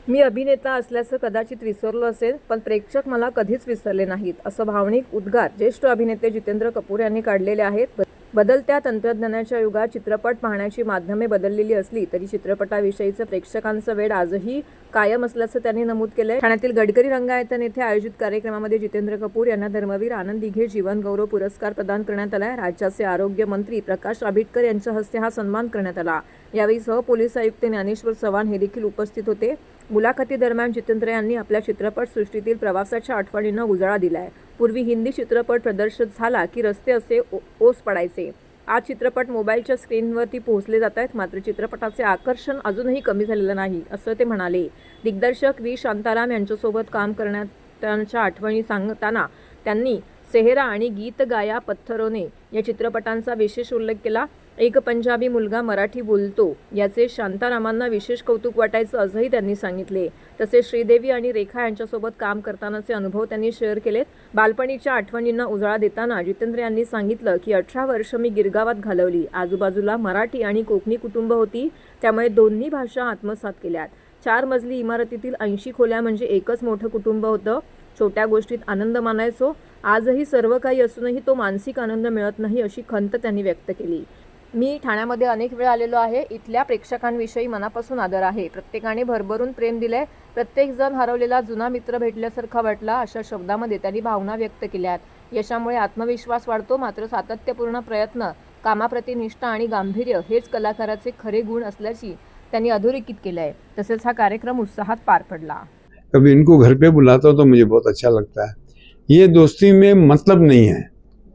मी अभिनेता असल्याचं कदाचित विसरलो असेल, पण प्रेक्षक मला कधीच विसरले नाहीत, असं भावनिक उद्गार ज्येष्ठ अभिनेते जितेंद्र कपूर यांनी काढलेले आहेत. बदलत्या तंत्रज्ञानाच्या युगात चित्रपट पाहण्याची माध्यमे बदललेली असली तरी चित्रपटाविषयीचं प्रेक्षकांचं वेड आजही कायम असल्याचं त्यांनी नमूद केलंय. ठाण्यातील गडकरी रंगायतन येथे आयोजित कार्यक्रमामध्ये जितेंद्र कपूर यांना धर्मवीर आनंद दिघे जीवन गौरव पुरस्कार प्रदान करण्यात आलाय. राज्याचे आरोग्य मंत्री प्रकाश आंबेडकर यांच्या हस्ते हा सन्मान करण्यात आला. यावेळी सहपोलीस आयुक्त ज्ञानेश्वर चव्हाण हे देखील उपस्थित होते. मुलाखतीदरम्यान जितेंद्र यांनी आपल्या चित्रपटसृष्टीतील प्रवासाच्या आठवणींना उजाळा दिलाय. पूर्वी हिंदी चित्रपट प्रदर्शित झाला की रस्ते असे ओस पडायचे. आज चित्रपट मोबाईलच्या स्क्रीनवरती पोहोचले जात आहेत, मात्र चित्रपटाचे आकर्षण अजूनही कमी झालेलं नाही, असं ते म्हणाले. दिग्दर्शक व्ही शांताराम यांच्यासोबत काम करण्याच्या आठवणी सांगताना त्यांनी सेहरा आणि गीत गाया पत्थरोने या चित्रपटांचा विशेष उल्लेख केला. एक पंजाबी मुलगा मराठी बोलतो याचे शांतारामांना विशेष कौतुक वाटायचं असंही त्यांनी सांगितले. तसेच श्रीदेवी आणि रेखा यांच्यासोबत काम करतानाचे अनुभव त्यांनी शेअर केलेत. बालपणीच्या आठवणींना उजाळा देताना जितेंद्र यांनी सांगितलं की 18 वर्ष मी गिरगावात घालवली. आजूबाजूला मराठी आणि कोकणी कुटुंब होती, त्यामुळे दोन्ही भाषा आत्मसात केल्यात. 4 मजली इमारतीतील 80 खोल्या म्हणजे एकच मोठं कुटुंब होतं. छोट्या गोष्टीत आनंद मानायचो. आजही सर्व काही असूनही तो मानसिक आनंद मिळत नाही, अशी खंत त्यांनी व्यक्त केली. मी ठाण्यामध्ये अनेक वेळा आलेलो आहे. इथल्या प्रेक्षकांविषयी मनापासून आदर आहे. प्रत्येकाने भरभरून प्रेम दिलंय. प्रत्येकजण हरवलेला जुना मित्र भेटल्यासारखा वाटला, अशा शब्दामध्ये त्यांनी भावना व्यक्त केल्यात. यशामुळे आत्मविश्वास वाढतो, मात्र सातत्यपूर्ण प्रयत्न, कामाप्रती निष्ठा आणि गांभीर्य हेच कलाकाराचे खरे गुण असल्याची त्यांनी अधोरेखित केलंय. तसेच हा कार्यक्रम उत्साहात पार पडला. कभी इनको घर पे बुलाता हूं तो मुझे बहुत अच्छा लगता है. ये दोस्ती में मतलब नहीं है,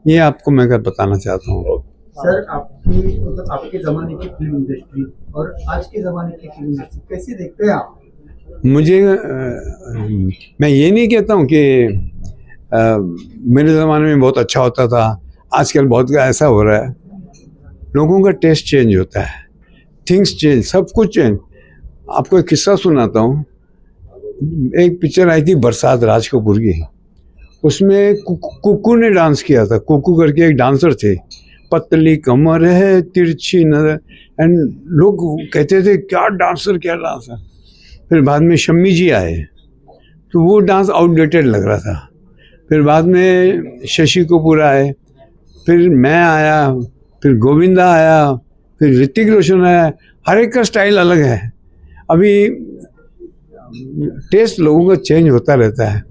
ये आपको मैं बताना चाहता हूँ. सर, आपके ज़माने की फिल्म इंडस्ट्री और आज के ज़माने की फिल्म इंडस्ट्री कैसे देखते हैं आप? मुझे मैं ये नहीं कहता हूँ कि मेरे ज़माने में बहुत अच्छा होता था, आजकल बहुत ऐसा हो रहा है. लोगों का टेस्ट चेंज होता है, थिंग्स चेंज, सब कुछ चेंज. आपको एक किस्सा सुनाता हूँ. एक पिक्चर आई थी बरसात, राज कपूर की. उसमें कुकू ने डांस किया था. कुकू करके एक डांसर थे. पतली कमर है, तिरछी नजर, एंड लोग कहते थे क्या डांसर, क्या डांसर. फिर बाद में शम्मी जी आए तो वो डांस आउटडेटेड लग रहा था. फिर बाद में शशि कपूर आए, फिर मैं आया, फिर गोविंदा आया, फिर ऋतिक रोशन आया. हर एक का स्टाइल अलग है. अभी टेस्ट लोगों का चेंज होता रहता है.